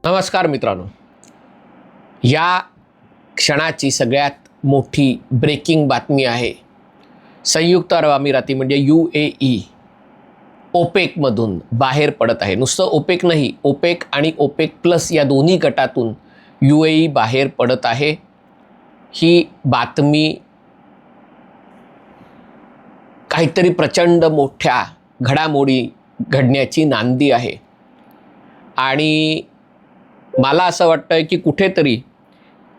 नमस्कार मित्रांनो, या क्षणाची सगळ्यात मोठी ब्रेकिंग बातमी आहे. संयुक्त अरब अमिराती म्हणजे UAE ओपेकमधून बाहेर पडत आहे. नुसतं ओपेक नाही, ओपेक आणि ओपेक प्लस या दोन्ही गटातून UAE बाहेर पडत आहे. ही बातमी काहीतरी प्रचंड मोठ्या घडामोडी घडण्याची नांदी आहे. आणि मला असं वाटतं की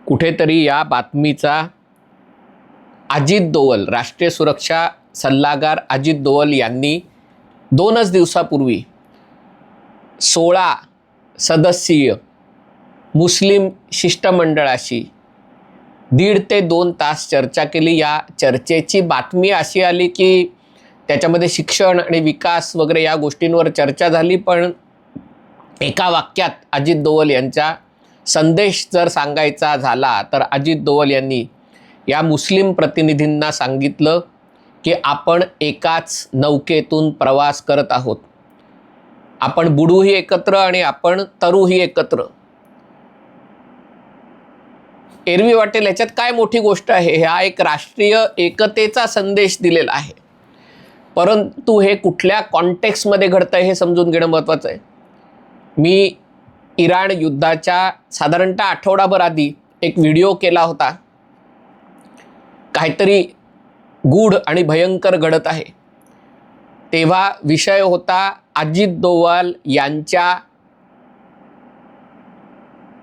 कुठेतरी या बातमीचा अजित दोवल, राष्ट्रीय सुरक्षा सल्लागार अजित दोवल यांनी 2च दिवसापूर्वी 16 सदस्यीय मुस्लिम शिष्टमंडळाशी 1.5 ते 2 तास चर्चा केली. या चर्चेची बातमी अशी आली की त्याच्यामध्ये शिक्षण आणि विकास वगैरे या गोष्टींवर चर्चा झाली, पण एका वाक्यात अजित दोवल यांचा संदेश जर सांगायचा झाला तर अजित दोवल यांनी या मुस्लिम प्रतिनिधींना सांगितलं की आपण एकाच नौकेतून प्रवास करत आहोत. आपण बुडूही एकत्र आणि आपण तरूही एकत्र. एरवी वाटेल याच्यात काय मोठी गोष्ट आहे, हा एक राष्ट्रीय एकतेचा संदेश दिलेला आहे. परंतु हे कुठल्या कॉन्टेक्स्टमध्ये घडतंय हे समजून घेणं महत्त्वाचं आहे. मी इराण युद्धाच्या साधारणतः आठवडाभर आधी एक व्हिडिओ केला होता. काहीतरी गूढ आणि भयंकर घडत आहे. तेव्हा विषय होता अजित दोवल यांच्या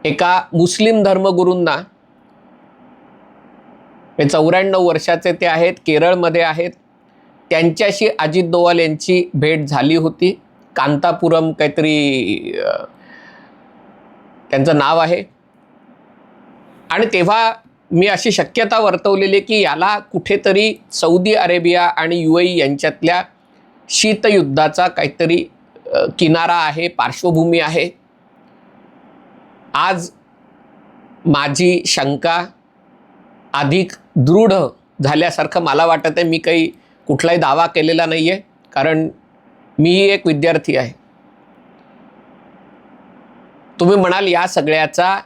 एका मुस्लिम धर्मगुरूंना, 94 वर्षाचे ते आहेत, केरळमध्ये आहेत, त्यांच्याशी अजित दोवल यांची भेट झाली होती. कांतापुरम काहीतरी त्यांचं नाव आहे. आणि तेव्हा मी अशी शक्यता वर्तवलेली की याला कुठेतरी सौदी अरेबिया आणि UAE यांच्यातल्या शीतयुद्धाचा काहीतरी किनारा आहे, पार्श्वभूमी आहे. आज माझी शंका अधिक दृढ झाल्यासारखं मला वाटत आहे. मी काही कुठलाही दावा केलेला नाही आहे, कारण मीही एक विद्यार्थी आहे. तुम्ही म्हणाल या सगळ्याचा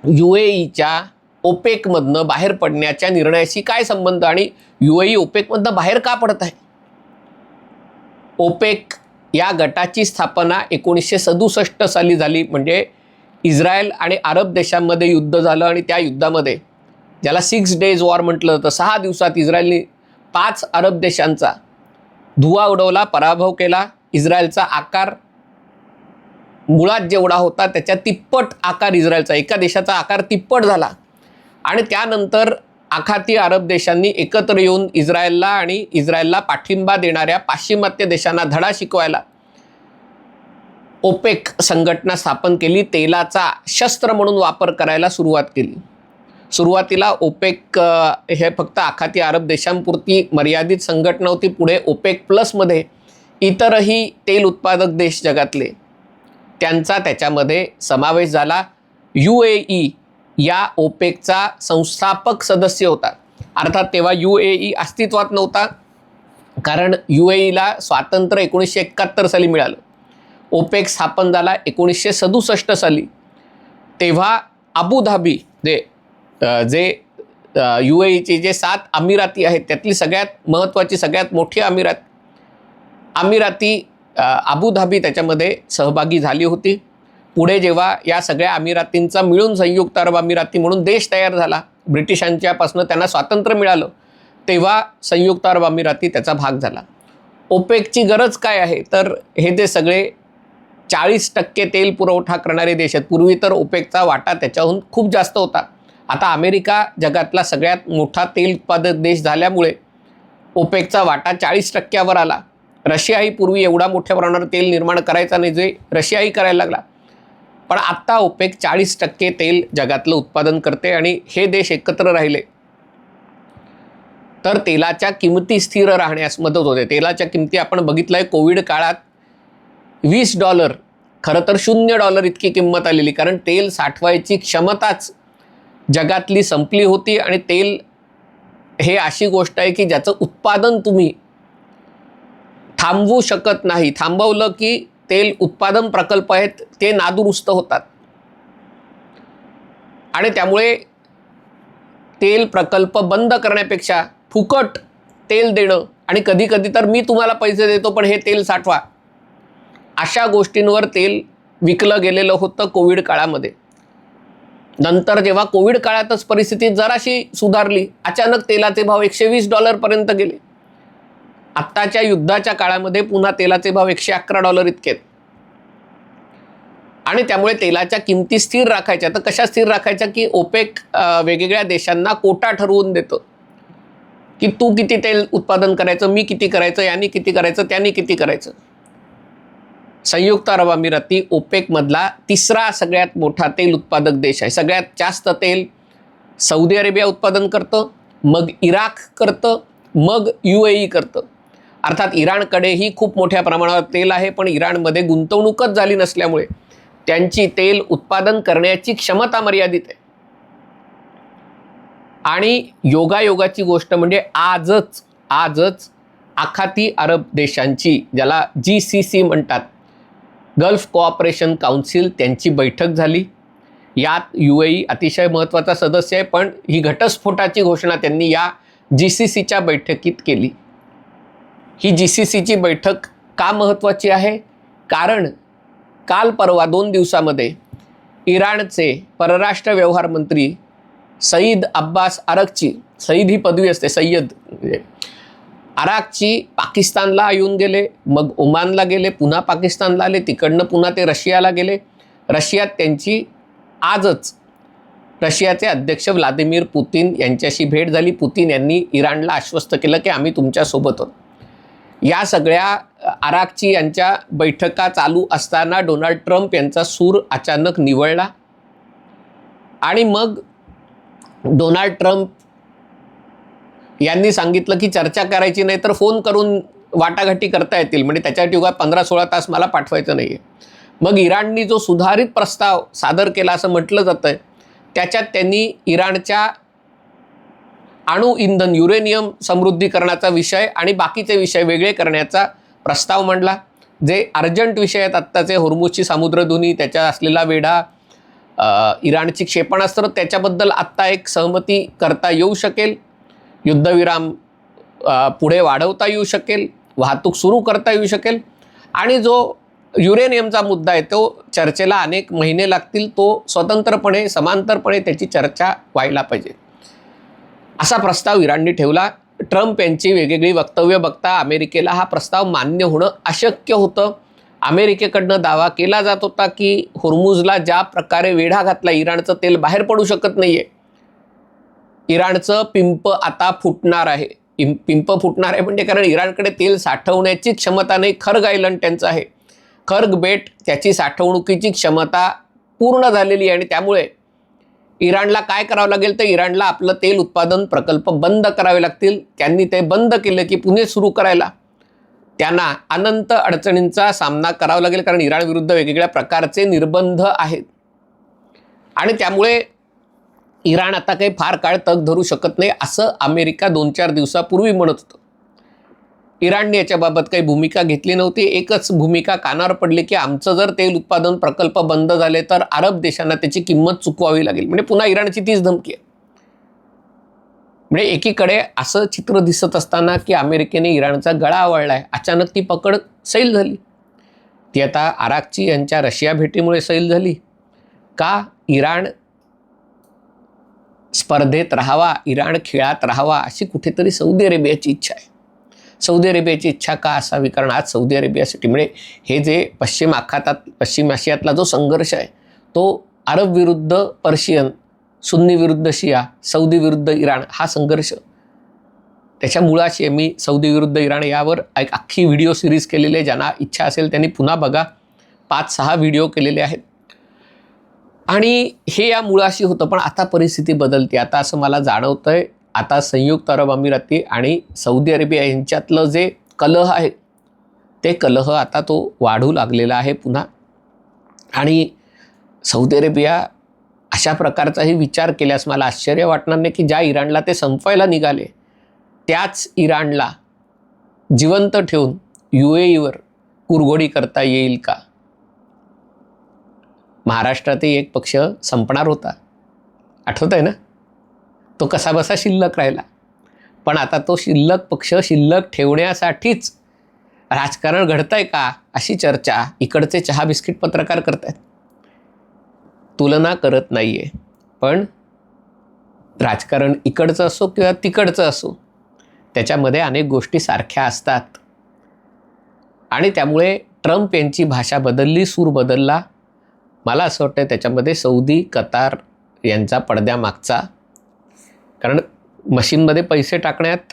UAEच्या ओपेकमधनं बाहेर पडण्याच्या निर्णयाशी काय संबंध, आणि UAE ओपेकमधनं बाहेर का पडत आहे? ओपेक या गटाची स्थापना 1967 साली झाली. म्हणजे इस्रायल आणि अरब देशांमध्ये युद्ध झालं आणि त्या युद्धामध्ये, ज्याला 6 डेज वॉर म्हटलं जातं, 6 दिवसात इस्रायलने 5 अरब देशांचा धुवा उडवला, पराभव केला. इस्रायलचा आकार मुळात जेवढा होता त्याच्या तिप्पट आकार इस्रायलचा, एका देशाचा आकार तिप्पट झाला. आणि त्यानंतर आखाती अरब देशांनी एकत्र येऊन इस्रायलला आणि इस्रायलला पाठिंबा देणाऱ्या पाश्चिमात्य देशांना धडा शिकवायला ओपेक संघटना स्थापन केली. तेलाचा शस्त्र म्हणून वापर करायला सुरुवात केली. सुरुवातीला ओपेक हे फक्त आखाती अरब देशांपुरती मर्यादित संघटना होती. पुढे ओपेक प्लसमध्ये इतरही तेल उत्पादक देश जगातले त्यांचा त्याच्यामध्ये समावेश झाला. UAE या ओपेकचा संस्थापक सदस्य होता. अर्थात तेव्हा UAE अस्तित्वात नव्हता, कारण UAEला स्वातंत्र्य 1971 साली मिळालं. ओपेक स्थापन झाला 1967 साली. तेव्हा अबुधाबी जे UAEचे जे 7 अमिराती आहेत त्यातली सगळ्यात महत्त्वाची, सगळ्यात मोठी अमिराती अबुधाबी त्याच्यामध्ये सहभागी झाली होती. पुढे जेव्हा या सगळ्या अमिरातींचा मिळून संयुक्त अरब अमिराती म्हणून देश तयार झाला, ब्रिटिशांच्यापासून त्यांना स्वातंत्र्य मिळालं, तेव्हा संयुक्त अरब अमिराती त्याचा भाग झाला. ओपेकची गरज काय आहे, तर हे जे सगळे 40% तेल पुरवठा करणारे देश आहेत. पूर्वी तर ओपेकचा वाटा त्याच्याहून खूप जास्त होता. आता अमेरिका जगातला सगळ्यात मोठा तेल उत्पादक देश झाल्यामुळे ओपेकचा वाटा 40%वर आला. रशियाही पूर्वी एवढा मोठ्या प्रमाणावर तेल निर्माण करायचा नाही, जे रशियाही करायला लागला. पण आत्ता ओपेक 40% तेल जगातलं उत्पादन करते. आणि हे देश एकत्र राहिले तर तेलाच्या किमती स्थिर राहण्यास मदत होते. तेलाच्या किमती आपण बघितलं आहे, कोविड काळात $20, खरं तर $0 इतकी किंमत आलेली, कारण तेल साठवायची क्षमताच जगातली संपली होती आणि तेल हे अशी गोष्ट आहे की ज्याचं उत्पादन तुम्ही थांबवू शकत नाही. थांबवलं की तेल उत्पादन प्रकल्प आहेत ते नादुरुस्त होतात आणि त्यामुळे तेल प्रकल्प बंद करण्यापेक्षा फुकट तेल देणं आणि कधी कधी तर मी तुम्हाला पैसे देतो पण हे तेल साठवा, अशा गोष्टींवर तेल विकलं गेलेलं होतं कोविड काळामध्ये. नंतर जेव्हा कोविड काळातच परिस्थिती जराशी सुधारली, अचानक तेलाचे भाव $120 पर्यंत गेले. आत्ताच्या युद्धाच्या काळामध्ये पुन्हा तेलाचे भाव $111 इतके आहेत. आणि त्यामुळे तेलाच्या किमती स्थिर राखायच्या. तर कशा स्थिर राखायच्या की ओपेक वेगवेगळ्या देशांना कोटा ठरवून देतं की तू किती तेल उत्पादन करायचं, मी किती करायचं, यांनी किती करायचं, त्यांनी किती करायचं. संयुक्त अरब अमिराती ओपेकमधला तिसरा सगळ्यात मोठा तेल उत्पादक देश आहे. सगळ्यात जास्त तेल सौदी अरेबिया उत्पादन करतं, मग इराक करतं, मग UAE करतं. अर्थात इराणकडेही खूप मोठ्या प्रमाणावर तेल आहे, पण इराणमध्ये गुंतवणूकच झाली नसल्यामुळे त्यांची तेल उत्पादन करण्याची क्षमता मर्यादित आहे. आणि योगायोगाची गोष्ट म्हणजे आजच आखाती अरब देशांची, ज्याला GCC म्हणतात, गल्फ कोऑपरेशन काउन्सिल, त्यांची बैठक झाली. यात UAE अतिशय महत्त्वाचा सदस्य आहे, पण ही घटस्फोटाची घोषणा त्यांनी या GCCच्या बैठकीत केली. ही GCCची बैठक का महत्त्वाची आहे? कारण काल परवा 2 दिवसामध्ये इराणचे परराष्ट्र व्यवहार मंत्री सईद अब्बास अराक्ची, सईद ही पदवी असते, सय्यद अराक्ची, पाकिस्तानला येऊन गेले, मग ओमानला गेले, पुन्हा पाकिस्तानला आले, तिकडनं पुन्हा ते रशियाला गेले. रशियात त्यांची आजच रशियाचे अध्यक्ष व्लादिमीर पुतीन यांच्याशी भेट झाली. पुतीन यांनी इराणला आश्वस्त केलं की आम्ही तुमच्यासोबत आहोत. या सगळ्या अराक्ची यांच्या बैठका चालू असताना डोनाल्ड ट्रम्प यांचा सूर अचानक निवळला आणि मग डोनाल्ड ट्रम्प यांनी सांगितलं की चर्चा करायची नाही तर फोन करून वाटाघाटी करता येतील, म्हणजे त्याच्यासाठी उगा 15-16 तास मला पाठवायचं नाही आहे. मग इराणनी जो सुधारित प्रस्ताव सादर केला असं म्हटलं जातं आहे, त्याच्यात त्यांनी इराणच्या अणु इंधन युरेनियम समृद्धीकरणाचा विषय आणि बाकीचे विषय वेगळे करण्याचा प्रस्ताव मांडला. जे अर्जंट विषय आहेत आत्ताचे, होर्मुझची सामुद्रधुनी, त्याच्या असलेला वेढा, इराणची क्षेपणास्त्र, त्याच्याबद्दल आत्ता एक सहमती करता येऊ शकेल. युद्धविराम पुढे वाढवता येऊ शकेल, वाहतूक सुरू करता येऊ शकेल. आणि जो युरेनियमचा मुद्दा आहे तो चर्चेला अनेक महिने लागतील, तो स्वतंत्रपणे समांतरपणे त्याची चर्चा व्हायला पाहिजे, असा प्रस्ताव इराणने ठेवला. ट्रम्प यांची वेगवेगळी वक्तव्य बघता अमेरिकेला हा प्रस्ताव मान्य होणं अशक्य होतं. अमेरिकेकडनं दावा केला जात होता की होर्मुझला ज्या प्रकारे वेढा घातला, इराणचं तेल बाहेर पडू शकत नाही आहे, इराणचं पिंप आता फुटणार आहे. पिंप फुटणार आहे म्हणजे कारण इराणकडे तेल साठवण्याची क्षमता नाही. खर्ग आयलंड त्यांचं आहे, खर्ग बेट, त्याची साठवणुकीची क्षमता पूर्ण झालेली आहे आणि त्यामुळे इराणला काय करावं लागेल तर इराणला आपलं तेल उत्पादन प्रकल्प बंद करावे लागतील. त्यांनी ते बंद केलं की पुणे सुरू करायला त्यांना अनंत अडचणींचा सामना करावा लागेल, कारण इराण विरुद्ध वेगवेगळ्या प्रकारचे निर्बंध आहेत आणि त्यामुळे इराण आता काही फार काळ तग धरू शकत नाही असं अमेरिका 2-4 दिवसापूर्वी म्हणत होतं. इराणने याच्याबाबत काही भूमिका घेतली नव्हती. एकच भूमिका कानावर पडली की आमचं जर तेल उत्पादन प्रकल्प बंद झाले तर अरब देशांना त्याची किंमत चुकवावी लागेल. म्हणजे पुन्हा इराणची तीच धमकी आहे. म्हणजे एकीकडे असं चित्र दिसत असताना की अमेरिकेने इराणचा गळा आवळला आहे, अचानक ती पकड सैल झाली. ती आता अराक्ची यांच्या रशिया भेटीमुळे सैल झाली का? इराण स्पर्धेत राहावा, इराण खेळात राहावा अशी कुठेतरी सौदी अरेबियाची इच्छा आहे. सौदी अरेबियाची इच्छा का असावी? कारण आज सौदी अरेबियासाठी म्हणजे हे जे पश्चिम आशियातला जो संघर्ष आहे तो अरब विरुद्ध पर्शियन, सुन्नी विरुद्ध शिया, सौदी विरुद्ध इराण हा संघर्ष त्याच्या मुळाशी आहे. मी सौदी विरुद्ध इराण यावर एक अख्खी व्हिडिओ सिरीज केलेली आहे. ज्यांना इच्छा असेल त्यांनी पुन्हा बघा. 5-6 व्हिडिओ केलेले आहेत आणि हे या मुळाशी होतं. पण आता परिस्थिती बदलते. आता असं मला जाणवतंय, आता संयुक्त अरब अमिराती आणि सौदी अरेबिया यांच्यातलं जे कलह आहे ते कलह आता तो वाढू लागलेला आहे पुन्हा. आणि सौदी अरेबिया अशा प्रकारचाही विचार केल्यास मला आश्चर्य वाटणार नाही की ज्या इराणला ते संपवायला निघाले त्याच इराणला जिवंत ठेवून UAEवर कुरघोडी करता येईल का? महाराष्ट्रातही एक पक्ष संपणार होता, आठवत आहे ना? तो कसाबसा शिल्लक राहिला. पण आता तो शिल्लक पक्ष शिल्लक ठेवण्यासाठीच राजकारण घडतंय का, अशी चर्चा इकडचे चहा बिस्किट पत्रकार करतायत. तुलना करत नाहीये, पण राजकारण इकडचं असो किंवा तिकडचं असो, त्याच्यामध्ये अनेक गोष्टी सारख्या असतात. आणि त्यामुळे ट्रम्प यांची भाषा बदलली, सूर बदलला. मला असं वाटतं त्याच्यामध्ये सौदी, कतार यांचा पडद्यामागचा, कारण मशीनमध्ये पैसे टाकण्यात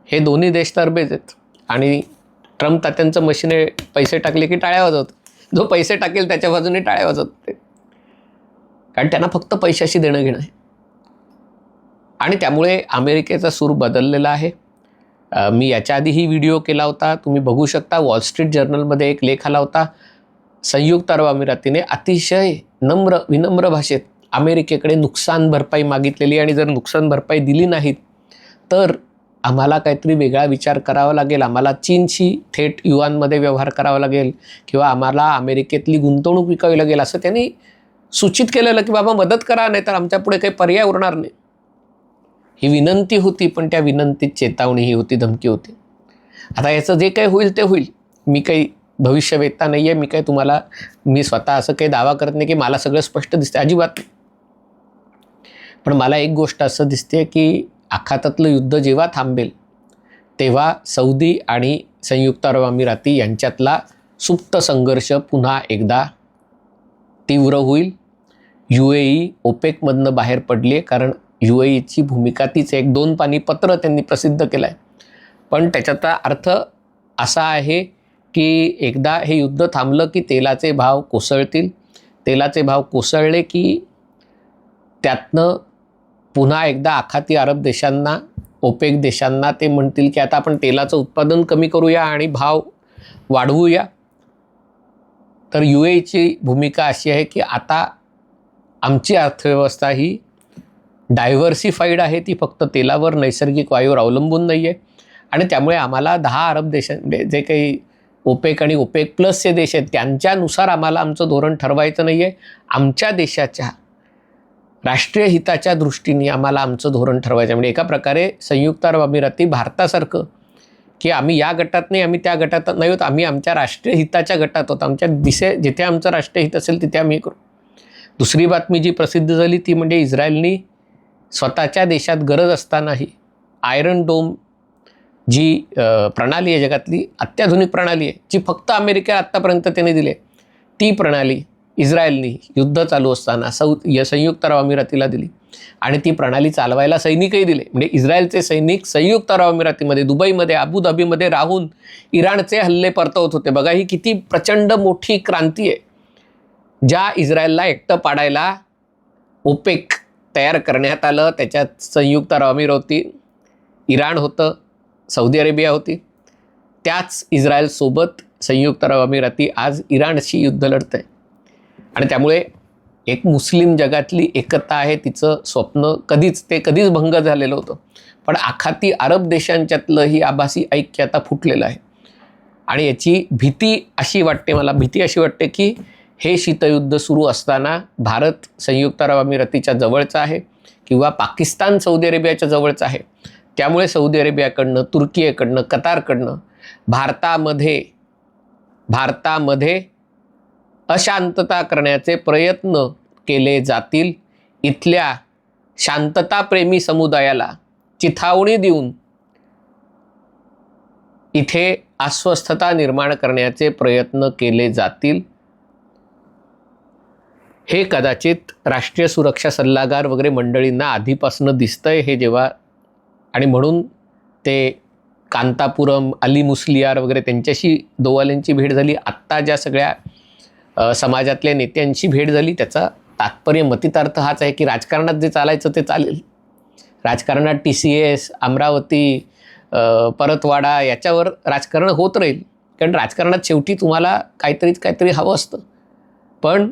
हे दोन्ही देश तरबेज आहेत. आणि ट्रम्प तात्यांचं मशीन पैसे टाकले की टाळ्या वाजवतं. जो पैसे टाकेल त्याच्या बाजूने टाळ्या वाजवते, कारण त्यांना फक्त पैशाशी देणं घेणं आहे. आणि त्यामुळे अमेरिकेचा सूर बदललेला आहे. मी याच्या आधीही व्हिडिओ केला होता, तुम्ही बघू शकता. वॉल स्ट्रीट जर्नलमध्ये एक लेख आला होता. संयुक्त अरब अमिरातीने अतिशय विनम्र भाषेत अमेरिकेकडे नुकसान भरपाई मागितलेली, आणि जर नुकसान भरपाई दिली नाहीत तर आम्हाला काहीतरी वेगळा विचार करावा लागेल, आम्हाला चीनशी थेट युआनमध्ये व्यवहार करावा लागेल, किंवा आम्हाला अमेरिकेतली गुंतवणूक विकावी लागेल, असं त्यांनी सूचित केलेलं की बाबा मदत करा, नाही तर आमच्या पुढे काही पर्याय उरणार नाही. ही विनंती होती, पण त्या विनंतीत चेतावणीही होती, धमकी होती. आता याचं जे काही होईल ते होईल. मी काही भविष्यवेत्ता नाही आहे, मी स्वतः असं काही दावा करत नाही की मला सगळं स्पष्ट दिसते, अजिबात नाही. पण मला एक गोष्ट असं दिसते की आखातातलं युद्ध जेव्हा थांबेल तेव्हा सौदी आणि संयुक्त अरब अमिराती यांच्यातला सुप्त संघर्ष पुन्हा एकदा तीव्र होईल. UAE ओपेकमधनं बाहेर पडली आहे, कारण UAEची भूमिका तीच. 1-2 पानी पत्र त्यांनी प्रसिद्ध केलं आहे. पण त्याच्याचा अर्थ असा आहे की एकदा हे युद्ध थांबलं की तेलाचे भाव कोसळतील. तेलाचे भाव कोसळले की त्यातनं पुन्हा एकदा आखाती अरब देशांना, ओपेक देशांना ते म्हणतील की आता आपण तेलाचं उत्पादन कमी करूया आणि भाव वाढवूया. तर UAEची भूमिका अशी आहे की आता आमची अर्थव्यवस्था ही डायव्हर्सिफाईड आहे, ती फक्त तेलावर, नैसर्गिक वायूवर अवलंबून नाही आहे. आणि त्यामुळे आम्हाला 10 अरब देशांमध्ये जे काही ओपेक आणि ओपेक प्लसचे देश आहेत त्यांच्यानुसार आम्हाला आमचं धोरण ठरवायचं नाही आहे. आमच्या देशाच्या राष्ट्रीय हिताच्या दृष्टीने आम्हाला आमचं धोरण ठरवायचं. म्हणजे एका प्रकारे संयुक्त अरब अमिराती भारतासारखं, की आम्ही या गटात नाही, आम्ही त्या गटात नाही होत, आम्ही आमच्या राष्ट्रीय हिताच्या गटात होतो. आमच्या जिथे आमचं राष्ट्रीय हित असेल तिथे आम्ही करू. दुसरी बातमी जी प्रसिद्ध झाली ती म्हणजे इस्रायलनी स्वतःच्या देशात गरज असतानाही आयरन डोम जी प्रणाली आहे, जगातली अत्याधुनिक प्रणाली आहे, जी फक्त अमेरिकेला आत्तापर्यंत त्याने दिली, ती प्रणाली इस्रायलनी युद्ध चालू असताना संयुक्त अरब अमिरातीला दिली. आणि ती प्रणाली चालवायला सैनिकही दिले. म्हणजे इस्रायलचे सैनिक संयुक्त अरब अमिरातीमध्ये, दुबईमध्ये, अबुधाबीमध्ये राहून इराणचे हल्ले परतवत होते. बघा, ही किती प्रचंड मोठी क्रांती आहे. ज्या इस्रायलला एकटं पाडायला ओपेक तयार करण्यात आलं, त्याच्यात संयुक्त अरब अमिराती, इराण होतं, सौदी अरेबिया होती. त्याच इस्रायलसोबत संयुक्त अरब अमिराती आज इराणशी युद्ध लढत आहे. आणि त्यामुळे एक मुस्लिम जगातली एकता आहे, तिचं स्वप्न कधीच भंग झालेलं होतं. पण आखाती अरब देशांच्यातलं ही आभासी ऐक्य आता फुटलेलं आहे. आणि याची भीती अशी वाटते की हे शीतयुद्ध सुरू असताना भारत संयुक्त अरब अमिरातीच्या जवळचा आहे किंवा पाकिस्तान सौदी अरेबियाच्या जवळचा आहे. त्यामुळे सौदी अरेबियाकडनं, तुर्कीकडनं, कतारकडनं भारतामध्ये अशांतता करण्याचे प्रयत्न केले जातील. इथल्या शांतताप्रेमी समुदायाला चिथावणी देऊन इथे अस्वस्थता निर्माण करण्याचे प्रयत्न केले जातील. हे कदाचित राष्ट्रीय सुरक्षा सल्लागार वगैरे मंडळींना आधीपासून दिसतंय हे जेव्हा, आणि म्हणून ते कांतापुरम, अली मुस्लियार वगैरे त्यांच्याशी दोवाल्यांची भेट झाली. आत्ता ज्या सगळ्या समाजातल्या नेत्यांची भेट झाली, त्याचा तात्पर्य मतितार्थ हाच आहे की राजकारणात जे चालायचं ते चालेल. राजकारणात TCS, अमरावती, परतवाडा याच्यावर राजकारण होत राहील. कारण राजकारणात शेवटी तुम्हाला काहीतरी हवं असतं. पण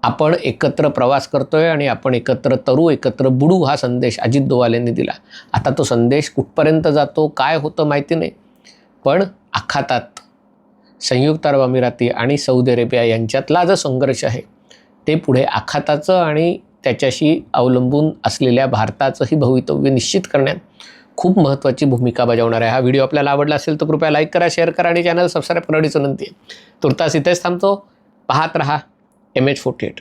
आपण एकत्र प्रवास करतोय आणि आपण एकत्र तरू, एकत्र बुडू हा संदेश अजित डोवाल यांनी दिला. आता तो संदेश कुठपर्यंत जातो, काय होतं माहिती नाही, पण आखातात संयुक्त अरब अमिराती आणि सौदी अरेबिया यांच्यातला जो संघर्ष आहे ते पुढे आखाताचं आणि त्याच्याशी अवलंबून असलेल्या भारताचंही भवितव्य निश्चित करण्यात खूप महत्त्वाची भूमिका बजावणार आहे. हा व्हिडिओ आपल्याला आवडला असेल तर कृपया लाईक करा, शेअर करा आणि चॅनल सबस्क्राईब करण्याची विनंती आहे. तुर्तास इथेच थांबतो. पाहत रहा MH48.